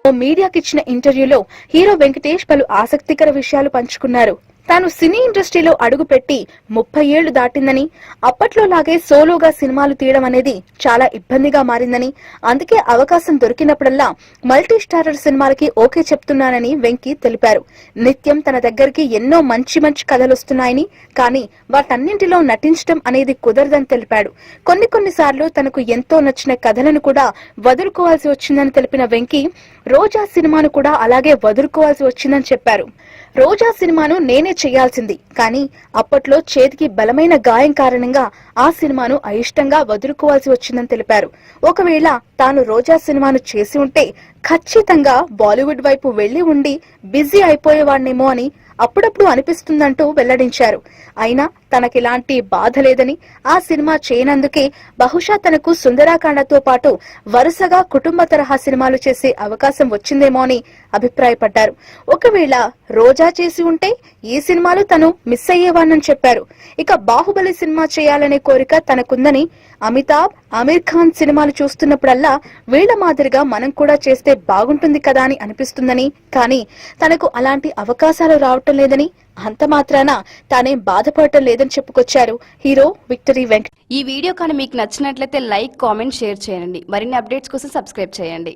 ఓ మీడియాకి ఇచ్చిన ఇంటర్వ్యూలో హీరో వెంకటేష్ పలు ఆసక్తికర విషయాలు పంచుకున్నారు. తాను సినీ ఇండస్ట్రీలో అడుగుపెట్టి 30 ఏళ్లు దాటిందని, అప్పట్లో లాగే సోలోగా సినిమాలు తీయడం అనేది చాలా ఇబ్బందిగా మారిందని, అందుకే అవకాశం దొరికినప్పుడల్లా మల్టీ స్టారర్ సినిమాలకి ఓకే చెప్తున్నానని వెంకీ తెలిపారు. నిత్యం తన దగ్గరికి ఎన్నో మంచి మంచి కథలు వస్తున్నాయని, కానీ వాటన్నింటిలో నటించడం అనేది కుదరదని తెలిపాడు. కొన్నిసార్లు తనకు ఎంతో నచ్చిన కథలను కూడా వదులుకోవాల్సి వచ్చిందని తెలిపిన వెంకీ, రోజా సినిమాను కూడా అలాగే వదులుకోవాల్సి వచ్చిందని చెప్పారు. రోజా సినిమాను నేనే చేయాల్సింది, కానీ అప్పట్లో చేతికి బలమైన గాయం కారణంగా ఆ సినిమాను అయిష్టంగా వదులుకోవాల్సి వచ్చిందని తెలిపారు. ఒకవేళ తాను రోజా సినిమాను చేసి ఉంటే ఖచ్చితంగా బాలీవుడ్ వైపు వెళ్లి ఉండి బిజీ అయిపోయేవాణ్ణేమో అని అప్పుడప్పుడు అనిపిస్తుందంటూ వెల్లడించారు. అయినా తనకిలాంటి బాధ లేదని, ఆ సినిమా చేయనందుకే బహుశా తనకు సుందరాకాండతో పాటు వరుసగా కుటుంబ తరహా సినిమాలు చేసే అవకాశం వచ్చిందేమో అని అభిప్రాయపడ్డారు. ఒకవేళ రోజా చేసి ఉంటే ఈ సినిమాలు తను మిస్ అయ్యేవాణ్ణని చెప్పారు. ఇక బాహుబలి సినిమా చేయాలనే కోరిక తనకుందని, అమితాబ్, అమీర్ ఖాన్ సినిమాలు చూస్తున్నప్పుడల్లా వీళ్ల మాదిరిగా మనం కూడా చేస్తే బాగుంటుంది కదా అని అనిపిస్తుందని, కానీ తనకు అలాంటి అవకాశాలు రావటం లేదని, అంత మాత్రాన తానేం బాధపడటం లేదని చెప్పుకొచ్చారు హీరో విక్టరీ వెంకట్. ఈ వీడియో కానీ మీకు నచ్చినట్లయితే లైక్, కామెంట్, షేర్ చేయండి. మరిన్ని అప్డేట్స్ కోసం సబ్స్క్రైబ్ చేయండి.